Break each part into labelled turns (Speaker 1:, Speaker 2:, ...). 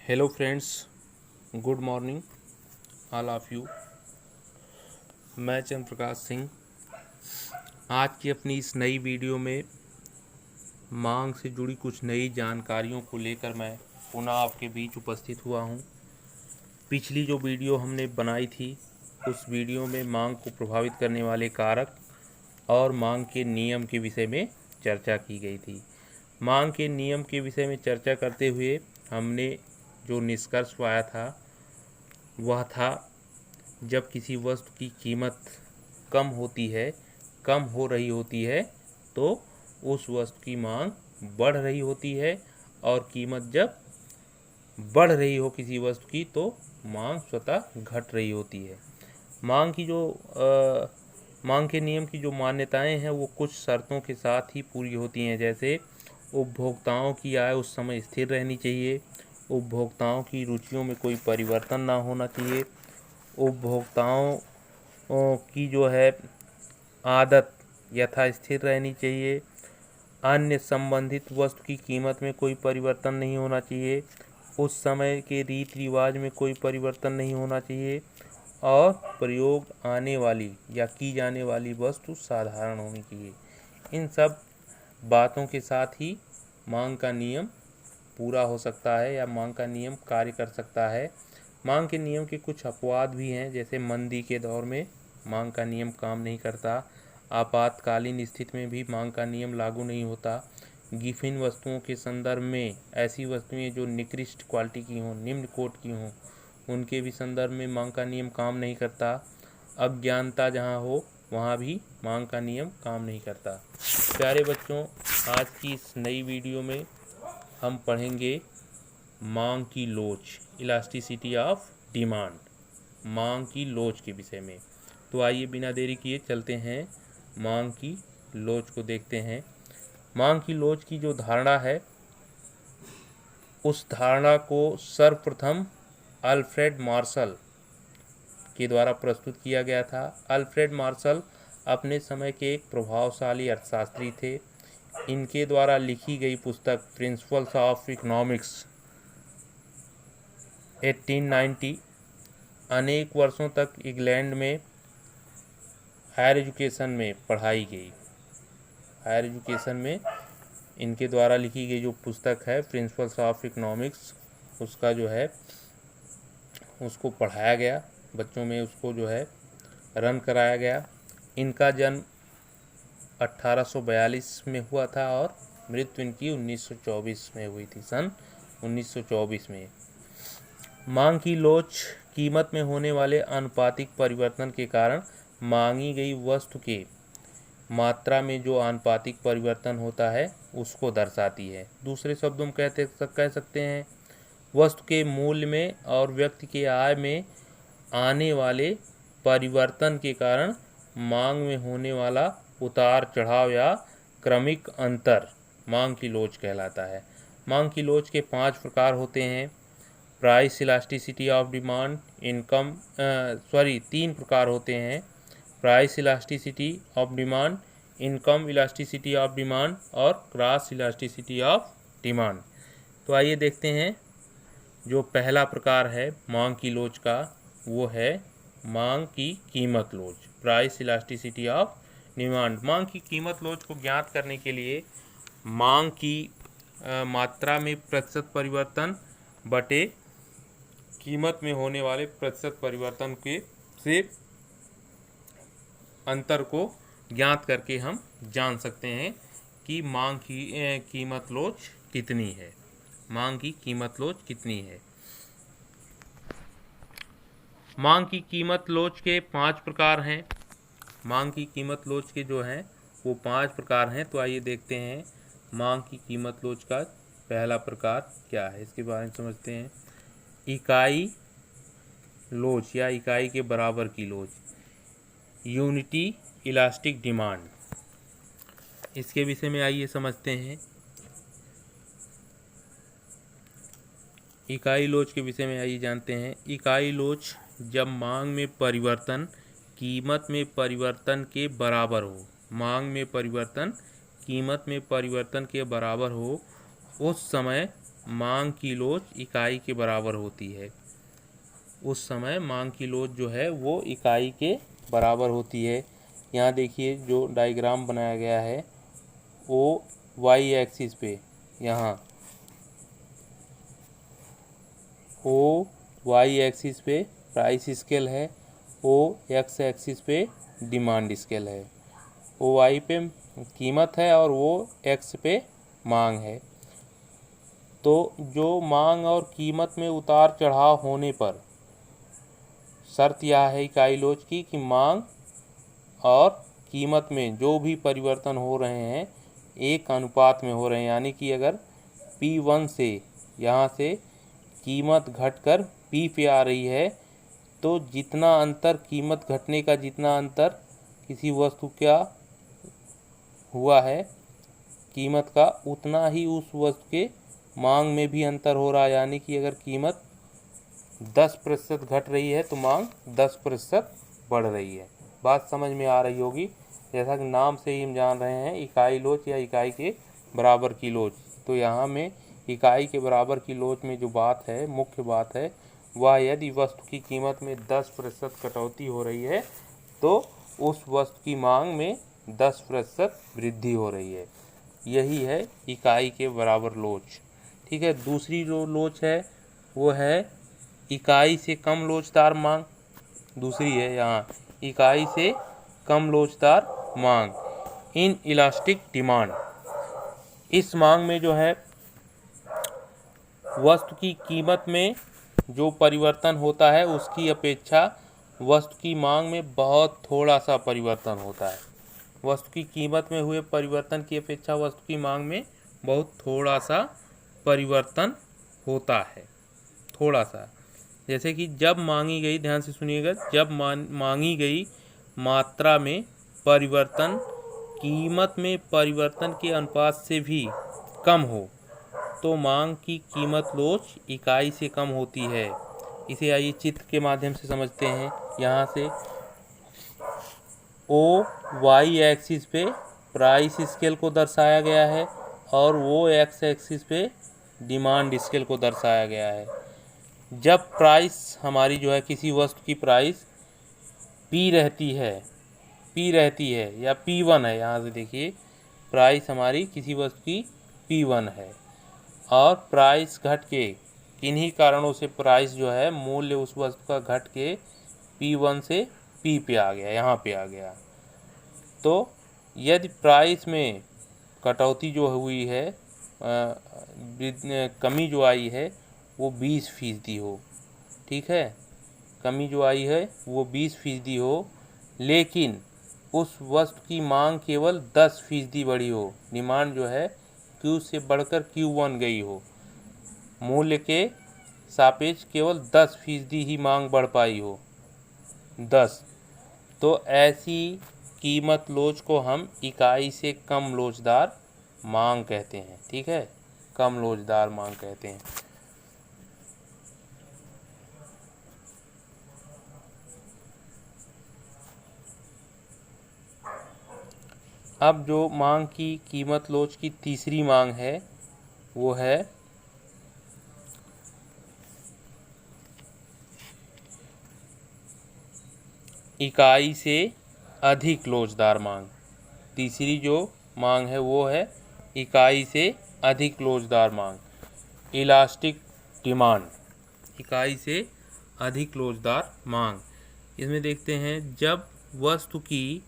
Speaker 1: Hello friends, good morning all of you. मैं चंद्र प्रकाश सिंह आज की अपनी इस नई वीडियो में मांग से जुड़ी कुछ नई जानकारियों को लेकर मैं पुनः आपके बीच उपस्थित हुआ हूं। पिछली जो वीडियो हमने बनाई थी उस वीडियो में मांग को प्रभावित करने वाले कारक और मांग के नियम के विषय में चर्चा की गई थी। मांग के नियम के विषय में चर्चा करते हुए हमने जो निष्कर्ष पाया था वह था, जब किसी वस्तु की कीमत कम हो रही होती है तो उस वस्तु की मांग बढ़ रही होती है, और कीमत जब बढ़ रही हो किसी वस्तु की तो मांग स्वतः घट रही होती है। मांग के नियम की जो मान्यताएं हैं वो कुछ शर्तों के साथ ही पूरी होती हैं, जैसे उपभोक्ताओं की आय उस समय स्थिर रहनी चाहिए, उपभोक्ताओं की रुचियों में कोई परिवर्तन ना होना चाहिए, उपभोक्ताओं की जो है आदत यथास्थिर रहनी चाहिए, अन्य संबंधित वस्तु की कीमत में कोई परिवर्तन नहीं होना चाहिए, उस समय के रीति रिवाज में कोई परिवर्तन नहीं होना चाहिए, और प्रयोग आने वाली या की जाने वाली वस्तु साधारण होनी चाहिए। इन सब बातों के साथ ही मांग का नियम पूरा हो सकता है या मांग का नियम कार्य कर सकता है। मांग के नियम के कुछ अपवाद भी हैं, जैसे मंदी के दौर में मांग का नियम काम नहीं करता, आपातकालीन स्थिति में भी मांग का नियम लागू नहीं होता, गिफिन वस्तुओं के संदर्भ में ऐसी वस्तुएं जो निकृष्ट क्वालिटी की हों, निम्न कोट की हों, उनके भी संदर्भ में मांग का नियम काम नहीं करता, अज्ञानता जहाँ हो वहाँ भी मांग का नियम काम नहीं करता। प्यारे बच्चों, आज की इस नई वीडियो में हम पढ़ेंगे मांग की लोच, इलास्टिसिटी ऑफ डिमांड, मांग की लोच के विषय में। तो आइए बिना देरी किए चलते हैं मांग की लोच को देखते हैं। मांग की लोच की जो धारणा है उस धारणा को सर्वप्रथम अल्फ्रेड मार्शल के द्वारा प्रस्तुत किया गया था। अल्फ्रेड मार्शल अपने समय के एक प्रभावशाली अर्थशास्त्री थे। इनके द्वारा लिखी गई पुस्तक प्रिंसिपल्स ऑफ इकोनॉमिक्स 1890 अनेक वर्षों तक इंग्लैंड में हायर एजुकेशन में पढ़ाई गई। हायर एजुकेशन में इनके द्वारा लिखी गई जो पुस्तक है प्रिंसिपल्स ऑफ इकोनॉमिक्स, उसका जो है उसको पढ़ाया गया, बच्चों में उसको जो है रन कराया गया। इनका जन्म 1842 में हुआ था और मृत्यु इनकी 1924 में हुई थी, सन 1924 में। मांग की लोच कीमत में होने वाले आनुपातिक परिवर्तन के कारण मांगी गई वस्तु के मात्रा में जो आनुपातिक परिवर्तन होता है उसको दर्शाती है। दूसरे शब्दों में कह सकते हैं वस्तु के मूल्य में और व्यक्ति के आय में आने वाले परिवर्तन के कारण मांग में होने वाला उतार चढ़ाव या क्रमिक अंतर मांग की लोच कहलाता है। मांग की लोच के 5 प्रकार होते हैं। प्राइस इलास्टिसिटी ऑफ डिमांड, 3 प्रकार होते हैं। Price elasticity of demand, income elasticity of demand और क्रॉस इलास्टिसिटी ऑफ डिमांड। तो आइए देखते हैं जो पहला प्रकार है मांग की लोच का, वो है मांग की कीमत लोच, प्राइस इलास्टिसिटी ऑफ डिमांड। मांग की कीमत लोच को ज्ञात करने के लिए मांग की मात्रा में प्रतिशत परिवर्तन बटे कीमत में होने वाले प्रतिशत परिवर्तन के से अंतर को ज्ञात करके हम जान सकते हैं कि मांग की कीमत लोच कितनी है। मांग की कीमत लोच कितनी है। मांग की कीमत लोच के 5 प्रकार हैं। मांग की कीमत लोच के जो हैं वो 5 प्रकार हैं। तो आइए देखते हैं मांग की कीमत लोच का पहला प्रकार क्या है, इसके बारे में समझते हैं। इकाई लोच या इकाई के बराबर की लोच, यूनिटी इलास्टिक डिमांड, इसके विषय में आइए समझते हैं। इकाई लोच के विषय में आइए जानते हैं। इकाई लोच जब मांग में परिवर्तन कीमत में परिवर्तन के बराबर हो, मांग में परिवर्तन कीमत में परिवर्तन के बराबर हो, उस समय मांग की लोच इकाई के बराबर होती है। उस समय मांग की लोच जो है वो इकाई के बराबर होती है। यहाँ देखिए जो डायग्राम बनाया गया है वो वाई एक्सिस पे, यहाँ ओ वाई एक्सिस पे प्राइस स्केल है, ओ एक्स एक्सिस पे डिमांड स्केल है। ओ वाई पे कीमत है और वो एक्स पे मांग है। तो जो मांग और कीमत में उतार चढ़ाव होने पर शर्त यह है इकाई लोच की कि मांग और कीमत में जो भी परिवर्तन हो रहे हैं एक अनुपात में हो रहे हैं। यानी कि अगर P1 से यहाँ से कीमत घटकर P पे आ रही है तो जितना अंतर कीमत घटने का जितना अंतर किसी वस्तु का हुआ है कीमत का, उतना ही उस वस्तु के मांग में भी अंतर हो रहा है। यानी कि अगर कीमत 10% घट रही है तो मांग 10% बढ़ रही है। बात समझ में आ रही होगी। जैसा कि नाम से ही हम जान रहे हैं इकाई लोच या इकाई के बराबर की लोच। तो यहाँ में इकाई के बराबर की लोच में जो बात है, मुख्य बात है, वह यदि वस्तु की कीमत में 10% कटौती हो रही है तो उस वस्तु की मांग में 10% वृद्धि हो रही है। यही है इकाई के बराबर लोच। ठीक है। दूसरी जो लोच है वो है इकाई से कम लोचदार मांग। दूसरी है यहाँ इकाई से कम लोचदार मांग, इन इलास्टिक डिमांड। इस मांग में जो है वस्तु की कीमत में जो परिवर्तन होता है उसकी अपेक्षा वस्तु की मांग में बहुत थोड़ा सा परिवर्तन होता है। वस्तु की कीमत में हुए परिवर्तन की अपेक्षा वस्तु की मांग में बहुत थोड़ा सा परिवर्तन होता है। थोड़ा सा, जैसे कि जब मांगी गई, ध्यान से सुनिएगा, जब मांगी गई मात्रा में परिवर्तन कीमत में परिवर्तन के अनुपात से भी कम हो तो मांग की कीमत लोच इकाई से कम होती है। इसे आइए चित्र के माध्यम से समझते हैं। यहाँ से ओ वाई एक्सिस पे प्राइस स्केल को दर्शाया गया है और वो एक्स एक्सिस पे डिमांड स्केल को दर्शाया गया है। जब प्राइस हमारी जो है किसी वस्तु की प्राइस P रहती है या P1 है, यहाँ से देखिए प्राइस हमारी किसी वस्तु की P1 है और प्राइस घट के किन्हीं कारणों से प्राइस जो है मूल्य उस वस्तु का घट के P1 से P पे आ गया, यहाँ पे आ गया। तो यदि प्राइस में कटौती जो हुई है, कमी जो आई है वो 20% हो, ठीक है, कमी जो आई है वो 20% हो, लेकिन उस वस्तु की मांग केवल 10% बढ़ी हो, डिमांड जो है Q से बढ़कर Q1 गई हो, मूल्य के सापेक्ष केवल 10% ही मांग बढ़ पाई हो, 10, तो ऐसी कीमत लोच को हम इकाई से कम लोचदार मांग कहते हैं। ठीक है, कम लोचदार मांग कहते हैं। अब जो मांग की कीमत लोच की तीसरी मांग है वो है इकाई से अधिक लोचदार मांग। तीसरी जो मांग है वो है इकाई से अधिक लोचदार मांग, इलास्टिक डिमांड। इकाई से अधिक लोचदार मांग, इसमें देखते हैं जब वस्तु की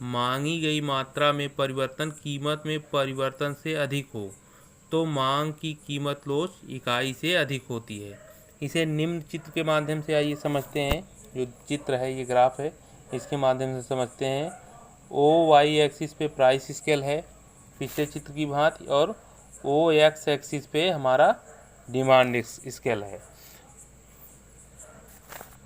Speaker 1: मांगी गई मात्रा में परिवर्तन कीमत में परिवर्तन से अधिक हो तो मांग की कीमत लोच इकाई से अधिक होती है। इसे निम्न चित्र के माध्यम से आइए समझते हैं। जो चित्र है, ये ग्राफ है, इसके माध्यम से समझते हैं। ओ वाई एक्सिस पे प्राइस स्केल है पिछले चित्र की भांति और ओ एक्स एक्सिस पे हमारा डिमांड स्केल है।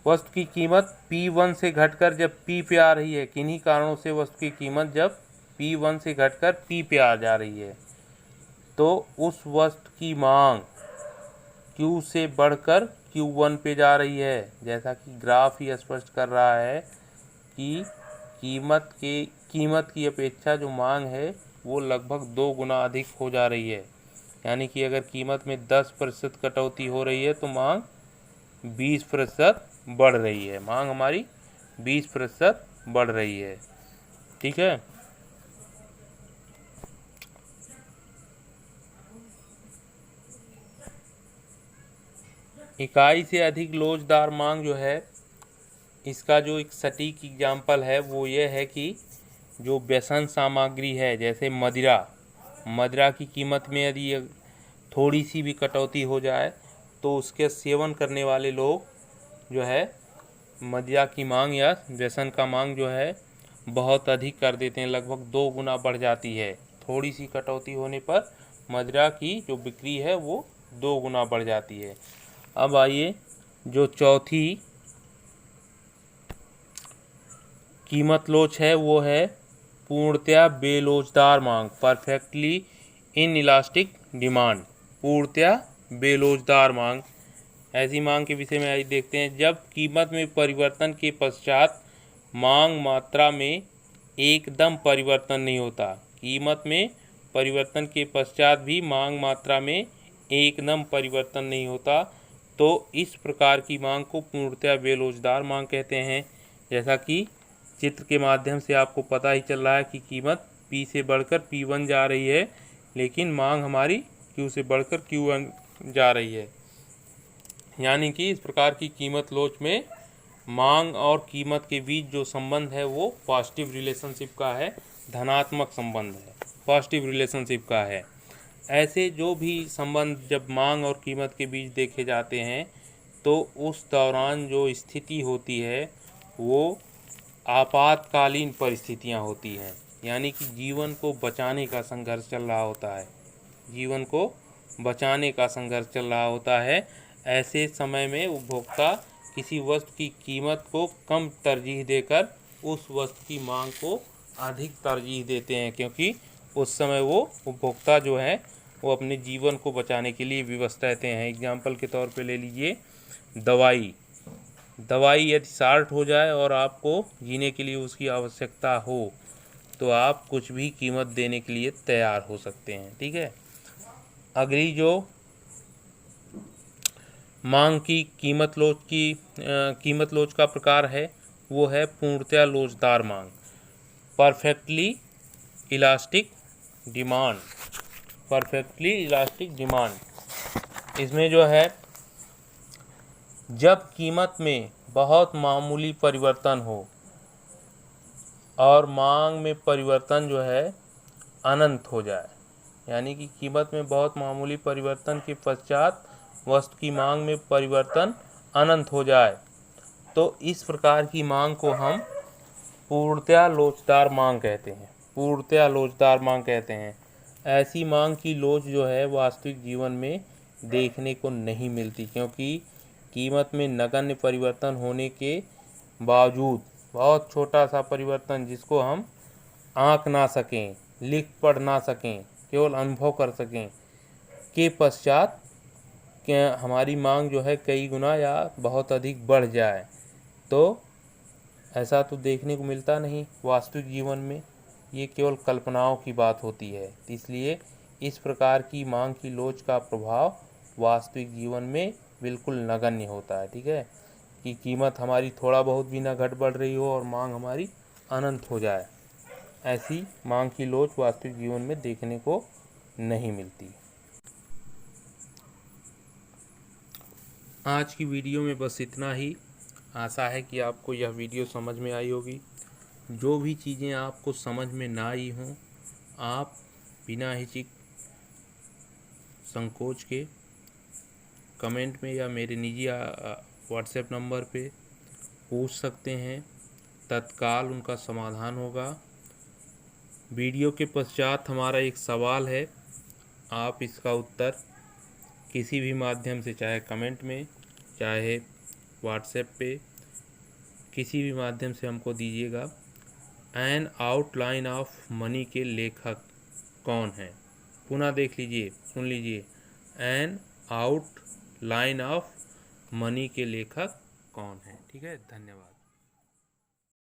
Speaker 1: वस्तु की कीमत P1 से घटकर जब P पे आ रही है, किन्हीं कारणों से वस्तु की कीमत जब P1 से घटकर P पे आ जा रही है तो उस वस्तु की मांग Q से बढ़कर Q1 पे जा रही है। जैसा कि ग्राफ ही स्पष्ट कर रहा है कि कीमत की अपेक्षा जो मांग है वो लगभग 2 गुना अधिक हो जा रही है। यानी कि अगर कीमत में 10% कटौती हो रही है तो मांग 20% बढ़ रही है, मांग हमारी 20% बढ़ रही है। ठीक है। इकाई से अधिक लोचदार मांग जो है, इसका जो एक सटीक एग्जाम्पल है वो ये है कि जो व्यसन सामग्री है, जैसे मदिरा की कीमत में यदि थोड़ी सी भी कटौती हो जाए तो उसके सेवन करने वाले लोग जो है मदिरा की मांग या व्यसन का मांग जो है बहुत अधिक कर देते हैं, लगभग 2 गुना बढ़ जाती है। थोड़ी सी कटौती होने पर मदिरा की जो बिक्री है वो 2 गुना बढ़ जाती है। अब आइए जो चौथी कीमत लोच है वो है पूर्णतया बेलोचदार मांग, परफेक्टली इनइलास्टिक डिमांड। पूर्णतया बेलोचदार मांग, ऐसी मांग के विषय में आज देखते हैं जब कीमत में परिवर्तन के पश्चात मांग मात्रा में एकदम परिवर्तन नहीं होता। कीमत में परिवर्तन के पश्चात भी मांग मात्रा में एकदम परिवर्तन नहीं होता, तो इस प्रकार की मांग को पूर्णतया बेलोचदार मांग कहते हैं। जैसा कि चित्र के माध्यम से आपको पता ही चल रहा है कि कीमत P से बढ़कर P1 जा रही है, लेकिन मांग हमारी Q से बढ़कर Q1 जा रही है। यानी कि इस प्रकार की कीमत लोच में मांग और कीमत के बीच जो संबंध है वो पॉजिटिव रिलेशनशिप का है, धनात्मक संबंध है, पॉजिटिव रिलेशनशिप का है। ऐसे जो भी संबंध जब मांग और कीमत के बीच देखे जाते हैं तो उस दौरान जो स्थिति होती है वो आपातकालीन परिस्थितियां होती हैं, यानी कि जीवन को बचाने का संघर्ष चल रहा होता है, जीवन को बचाने का संघर्ष चल रहा होता है। ऐसे समय में उपभोक्ता किसी वस्तु की कीमत को कम तरजीह देकर उस वस्तु की मांग को अधिक तरजीह देते हैं, क्योंकि उस समय वो उपभोक्ता जो है वो अपने जीवन को बचाने के लिए विवश रहते हैं। एग्जाम्पल के तौर पे ले लीजिए दवाई यदि शॉर्ट हो जाए और आपको जीने के लिए उसकी आवश्यकता हो तो आप कुछ भी कीमत देने के लिए तैयार हो सकते हैं। ठीक है। अगली जो मांग की कीमत लोच का प्रकार है वो है पूर्णतया लोचदार मांग, perfectly elastic demand. Perfectly elastic demand, इसमें जो है जब कीमत में बहुत मामूली परिवर्तन हो और मांग में परिवर्तन जो है अनंत हो जाए, यानी कि कीमत में बहुत मामूली परिवर्तन के पश्चात वस्तु की मांग में परिवर्तन अनंत हो जाए, तो इस प्रकार की मांग को हम पूर्णतया लोचदार मांग कहते हैं। पूर्णतया लोचदार मांग कहते हैं। ऐसी मांग की लोच जो है वास्तविक जीवन में देखने को नहीं मिलती, क्योंकि कीमत में नगण्य परिवर्तन होने के बावजूद बहुत छोटा सा परिवर्तन जिसको हम आंक ना सकें, लिख पढ़ ना सकें, केवल अनुभव कर सकें, के पश्चात हमारी मांग जो है कई गुना या बहुत अधिक बढ़ जाए, तो ऐसा तो देखने को मिलता नहीं वास्तविक जीवन में, ये केवल कल्पनाओं की बात होती है। इसलिए इस प्रकार की मांग की लोच का प्रभाव वास्तविक जीवन में बिल्कुल नगण्य होता है। ठीक है, कि कीमत हमारी थोड़ा बहुत भी ना घट बढ़ रही हो और मांग हमारी अनंत हो जाए, ऐसी मांग की लोच वास्तविक जीवन में देखने को नहीं मिलती। आज की वीडियो में बस इतना ही। आशा है कि आपको यह वीडियो समझ में आई होगी। जो भी चीज़ें आपको समझ में ना आई हों, आप बिना हिचक संकोच के कमेंट में या मेरे निजी व्हाट्सएप नंबर पे पूछ सकते हैं, तत्काल उनका समाधान होगा। वीडियो के पश्चात हमारा एक सवाल है, आप इसका उत्तर किसी भी माध्यम से, चाहे कमेंट में, चाहे व्हाट्सएप पे, किसी भी माध्यम से हमको दीजिएगा। एन आउटलाइन ऑफ मनी के लेखक कौन हैं? पुनः देख लीजिए, सुन लीजिए। एन आउटलाइन ऑफ मनी के लेखक कौन हैं? ठीक है, धन्यवाद।